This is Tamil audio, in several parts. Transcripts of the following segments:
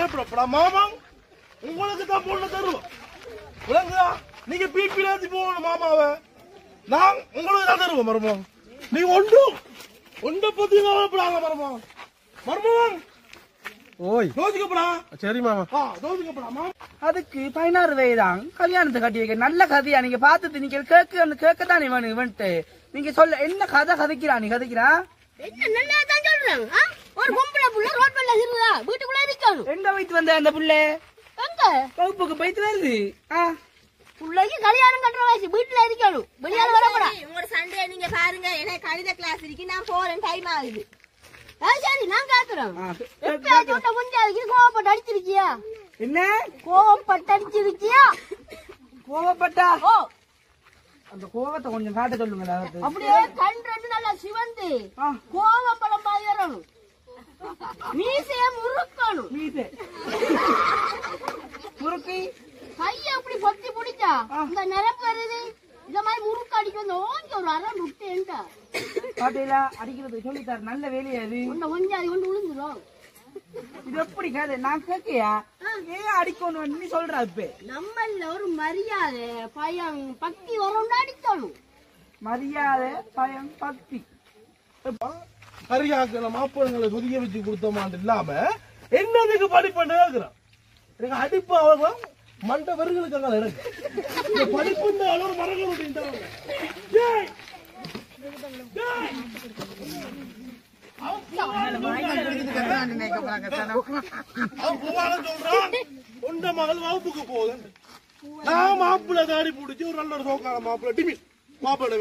பயப்படப்படா மாமா உங்களுக்கு தான் பொண்ணு தருவோம் விளங்குதா நீங்க பிபி ஏத்தி போகணும் மாமாவை நான் உங்களுக்கு தான் தருவோம் மருமம் நீங்க ஒன்றை பத்தி கவலைப்படாங்க மருமம் மருமம் ஓய் யோசிக்கப்படா சரி மாமா யோசிக்கப்படாமா அதுக்கு 16 வயதான் கல்யாணத்தை கட்டி வைக்க நல்ல கதையா நீங்க பாத்துட்டு நீங்க கேட்கத்தானே வேணும் இவன்ட்டு நீங்க சொல்ல என்ன கதை கதைக்கிறா நீ கதைக்கிறா என்ன நல்லா தான் சொல்றாங்க ஒரு பொம்பளை புள்ள ரோட் மேல இருக்குதா வீட்டுக்குள்ள இருக்கணும் எங்க போயிட்டு வந்த அந்த புள்ள எங்க வகுப்புக்கு போயிட்டு வருது புள்ளைக்கு கல்யாணம் கட்டுற வயசு வீட்டுல இருக்கணும் வெளியால வரக்கூடா உங்களோட சண்டே நீங்க பாருங்க எனக்கு கணித கிளாஸ் இருக்கு நான் போறேன் டைம் ஆகுது சரி நான் கேக்குறேன் எப்பயாச்சும் முடிஞ்சாது கோவப்பட்டு அடிச்சிருக்கியா என்ன கோவப்பட்டு அடிச்சிருக்கியா கோவப்பட்டா ஓ அந்த கோவத்தை கொஞ்சம் காட்ட சொல்லுங்க அப்படியே கண் ரெண்டு நல்லா சிவந்து கோவப்படம் பாயறணும் மீசைய முறுக்கணும் மீசை முறுக்கி கைய அப்படி பொத்தி பிடிச்சா இந்த நிரப்பு வருது இந்த மாதிரி முறுக்கு அடிக்க வந்து ஓஞ்சி ஒரு அரை முட்டேன்ட்டா பாட்டீங்களா அடிக்கிறது சொல்லித்தாரு நல்ல வேலையா அது உன்னை கொஞ்சம் அது கொண்டு விழுந்துரும் இது எப்படி கதை நான் கேட்கையா ஏன் அடிக்கணும் நீ சொல்ற இப்ப நம்மள ஒரு மரியாதை பயம் பக்தி வரோம்னு அடிக்கணும் மரியாதை பயம் பக்தி கரியாக்கிற மாப்பிள்ளைங்களை கொதிக்க வச்சு கொடுத்தோமான் இல்லாம என்னதுக்கு படிப்பு கேட்கிறான் எனக்கு அடிப்பு அவங்க மண்ட வருகளுக்காக எனக்கு படிப்பு ஒரு மரங்கள் உண்ட மகள் வகுப்புக்கு போகுது நான் மாப்பிள்ளை தாடி பிடிச்சி ஒரு நல்ல சோக்கான மாப்பிள்ளை டிமி மாப்பிள்ளை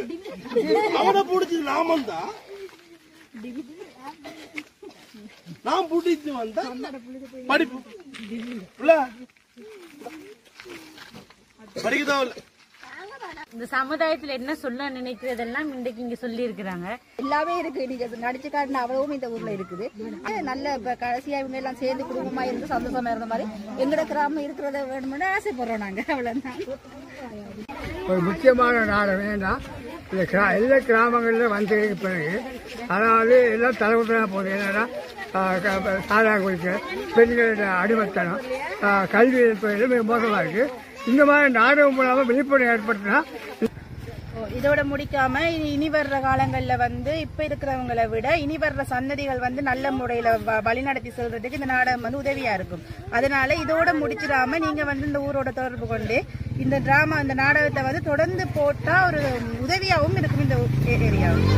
அவனை பிடிச்சி நாமம் தான் நான் பிடிச்சி வந்தா படிப்பு படிக்கதான் இல்லை இந்த சமுதாயத்துல என்ன சொல்ல நினைக்கிறதெல்லாம் இன்றைக்கு இங்க சொல்லி இருக்கிறாங்க எல்லாமே இருக்கு நீங்க நடிச்சு காட்டின அவ்வளவும் இந்த ஊர்ல இருக்குது நல்ல கடைசியா இவங்க எல்லாம் சேர்ந்து குடும்பமா இருந்து சந்தோஷமா இருந்த மாதிரி எங்கட கிராமம் இருக்கிறத வேணும்னு ஆசைப்படுறோம் நாங்க அவ்வளவுதான் ஒரு முக்கியமான நாடு வேண்டாம் எல்லா கிராமங்களில் வந்து பிறகு அதாவது எல்லாம் தலைமுறையாக போகுது என்னன்னா சாதா குடிக்க பெண்களோட அடிமத்தனம் கல்வி மிக மோசமாக இருக்கு இந்த மாதிரி நாடகம் மூலமாக விழிப்புணர்வு ஏற்படுத்தினா இதோட முடிக்காம இனி வர்ற காலங்கள்ல வந்து இப்ப இருக்கிறவங்களை விட இனி வர்ற சன்னதிகள் வந்து நல்ல முறையில வழிநடத்தி செல்றதுக்கு இந்த நாடகம் வந்து உதவியா இருக்கும். அதனால இதோட முடிச்சிடாம நீங்க வந்து இந்த ஊரோட தொடர்பு கொண்டு இந்த டிராமா இந்த நாடகத்தை வந்து தொடர்ந்து போட்டா ஒரு உதவியாகவும் இருக்கும் இந்த ஏரியாவுக்கு.